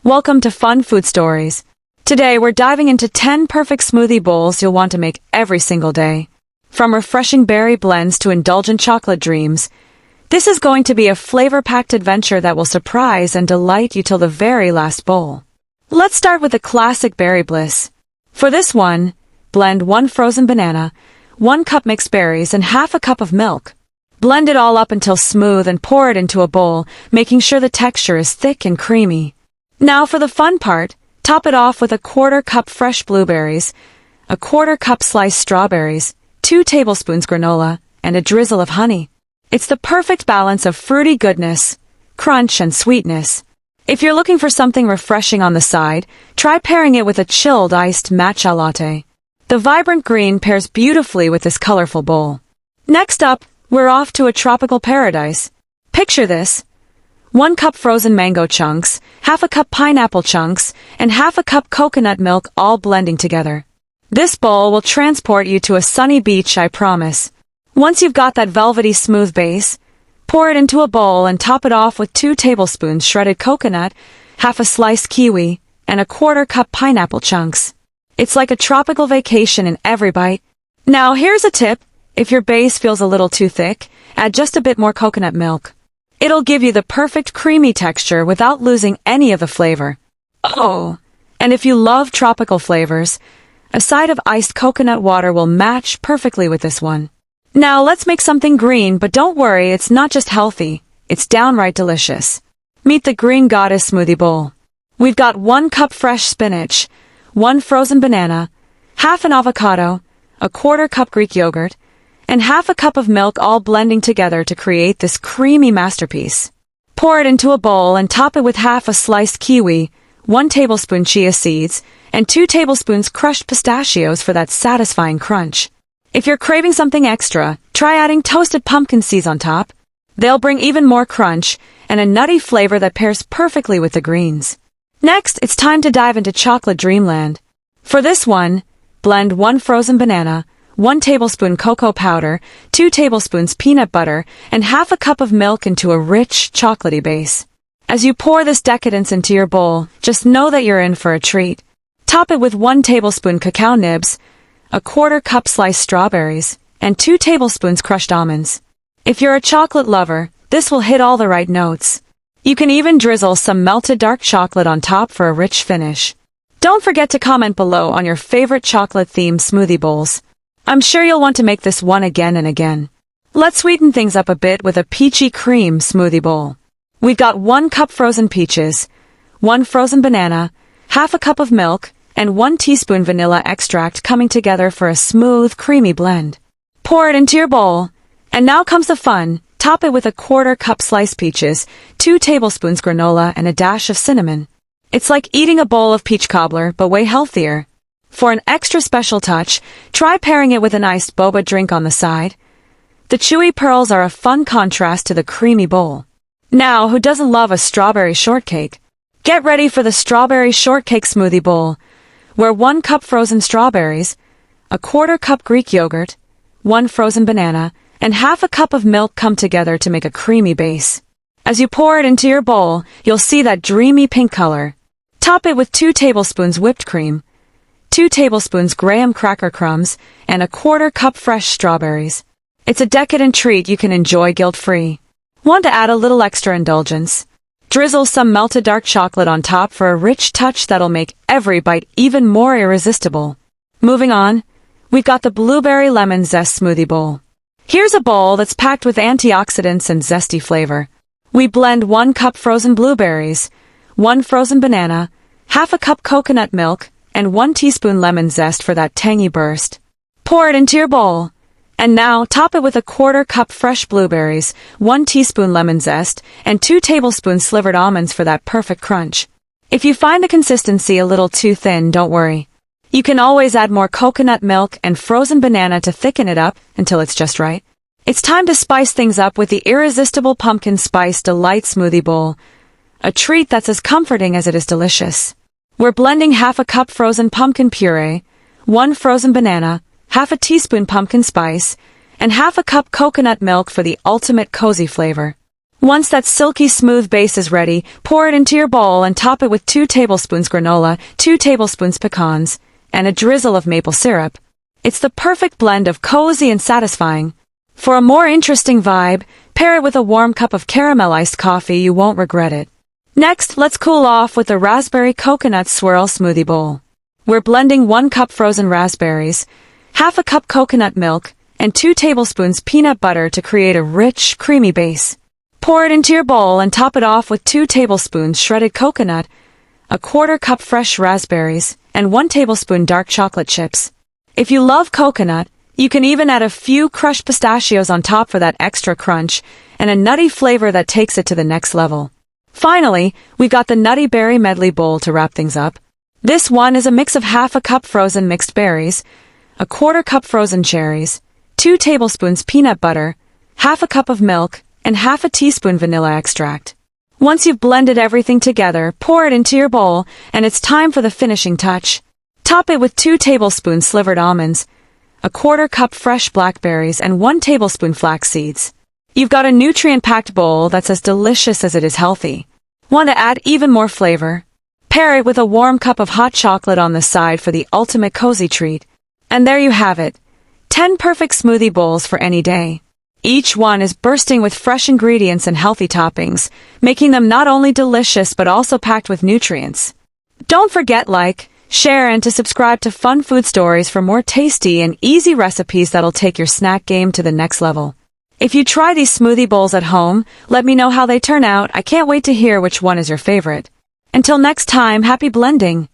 Welcome to Fun Food Stories. Today we're diving into 10 perfect smoothie bowls you'll want to make every single day. From refreshing berry blends to indulgent chocolate dreams, this is going to be a flavor-packed adventure that will surprise and delight you till the very last bowl. Let's start with the classic berry bliss. For this one, blend 1 frozen banana, 1 cup mixed berries, and half a cup of milk. Blend it all up until smooth and pour it into a bowl, making sure the texture is thick and creamy. Now for the fun part, top it off with a 1/4 cup fresh blueberries, a 1/4 cup sliced strawberries, 2 tablespoons granola, and a drizzle of honey. It's the perfect balance of fruity goodness, crunch, and sweetness. If you're looking for something refreshing on the side, try pairing it with a chilled iced matcha latte. The vibrant green pairs beautifully with this colorful bowl. Next up, we're off to a tropical paradise. Picture this: 1 cup frozen mango chunks, half a cup pineapple chunks, and half a cup coconut milk all blending together. This bowl will transport you to a sunny beach, I promise. Once you've got that velvety smooth base, pour it into a bowl and top it off with 2 tablespoons shredded coconut, half a sliced kiwi, and a 1/4 cup pineapple chunks. It's like a tropical vacation in every bite. Now here's a tip: if your base feels a little too thick, add just a bit more coconut milk. It'll give you the perfect creamy texture without losing any of the flavor. Oh, and if you love tropical flavors, a side of iced coconut water will match perfectly with this one. Now let's make something green, but don't worry, it's not just healthy, it's downright delicious. Meet the Green Goddess Smoothie Bowl. We've got 1 cup fresh spinach, 1 frozen banana, half an avocado, a 1/4 cup Greek yogurt, and half a cup of milk all blending together to create this creamy masterpiece. Pour it into a bowl and top it with half a sliced kiwi, 1 tablespoon chia seeds, and 2 tablespoons crushed pistachios for that satisfying crunch. If you're craving something extra, try adding toasted pumpkin seeds on top. They'll bring even more crunch and a nutty flavor that pairs perfectly with the greens. Next, it's time to dive into chocolate Dreamland. For this one, blend 1 frozen banana, 1 tablespoon cocoa powder, 2 tablespoons peanut butter, and half a cup of milk into a rich, chocolatey base. As you pour this decadence into your bowl, just know that you're in for a treat. Top it with 1 tablespoon cacao nibs, a 1/4 cup sliced strawberries, and 2 tablespoons crushed almonds. If you're a chocolate lover, this will hit all the right notes. You can even drizzle some melted dark chocolate on top for a rich finish. Don't forget to comment below on your favorite chocolate-themed smoothie bowls. I'm sure you'll want to make this one again and again. Let's sweeten things up a bit with a peachy cream smoothie bowl. We've got 1 cup frozen peaches, 1 frozen banana, half a cup of milk, and 1 teaspoon vanilla extract coming together for a smooth, creamy blend. Pour it into your bowl. And now comes the fun. Top it with a 1/4 cup sliced peaches, 2 tablespoons granola, and a dash of cinnamon. It's like eating a bowl of peach cobbler, but way healthier. For an extra special touch, try pairing it with an iced boba drink on the side. The chewy pearls are a fun contrast to the creamy bowl. Now, who doesn't love a strawberry shortcake? Get ready for the strawberry shortcake smoothie bowl, where 1 cup frozen strawberries, a 1/4 cup Greek yogurt, 1 frozen banana, and half a cup of milk come together to make a creamy base. As you pour it into your bowl, you'll see that dreamy pink color. Top it with 2 tablespoons whipped cream, 2 tablespoons graham cracker crumbs, and a 1/4 cup fresh strawberries. It's a decadent treat you can enjoy guilt-free. Want to add a little extra indulgence? Drizzle some melted dark chocolate on top for a rich touch that'll make every bite even more irresistible. Moving on, we've got the blueberry lemon zest smoothie bowl. Here's a bowl that's packed with antioxidants and zesty flavor. We blend 1 cup frozen blueberries, 1 frozen banana, half a cup coconut milk, and 1 teaspoon lemon zest for that tangy burst. Pour it into your bowl. And now, top it with a 1/4 cup fresh blueberries, 1 teaspoon lemon zest, and 2 tablespoons slivered almonds for that perfect crunch. If you find the consistency a little too thin, don't worry. You can always add more coconut milk and frozen banana to thicken it up until it's just right. It's time to spice things up with the irresistible pumpkin spice delight smoothie bowl, a treat that's as comforting as it is delicious. We're blending half a cup frozen pumpkin puree, 1 frozen banana, half a teaspoon pumpkin spice, and half a cup coconut milk for the ultimate cozy flavor. Once that silky smooth base is ready, pour it into your bowl and top it with 2 tablespoons granola, 2 tablespoons pecans, and a drizzle of maple syrup. It's the perfect blend of cozy and satisfying. For a more interesting vibe, pair it with a warm cup of caramelized coffee. You won't regret it. Next, let's cool off with the raspberry coconut swirl smoothie bowl. We're blending 1 cup frozen raspberries, half a cup coconut milk, and 2 tablespoons peanut butter to create a rich, creamy base. Pour it into your bowl and top it off with 2 tablespoons shredded coconut, a 1/4 cup fresh raspberries, and 1 tablespoon dark chocolate chips. If you love coconut, you can even add a few crushed pistachios on top for that extra crunch and a nutty flavor that takes it to the next level. Finally, we've got the Nutty Berry Medley bowl to wrap things up. This one is a mix of half a cup frozen mixed berries, a 1/4 cup frozen cherries, 2 tablespoons peanut butter, half a cup of milk, and half a teaspoon vanilla extract. Once you've blended everything together, pour it into your bowl, and it's time for the finishing touch. Top it with 2 tablespoons slivered almonds, a 1/4 cup fresh blackberries, and 1 tablespoon flax seeds. You've got a nutrient-packed bowl that's as delicious as it is healthy. Want to add even more flavor? Pair it with a warm cup of hot chocolate on the side for the ultimate cozy treat. And there you have it. 10 perfect smoothie bowls for any day. Each one is bursting with fresh ingredients and healthy toppings, making them not only delicious but also packed with nutrients. Don't forget like, share, and to subscribe to Fun Food Stories for more tasty and easy recipes that'll take your snack game to the next level. If you try these smoothie bowls at home, let me know how they turn out. I can't wait to hear which one is your favorite. Until next time, happy blending!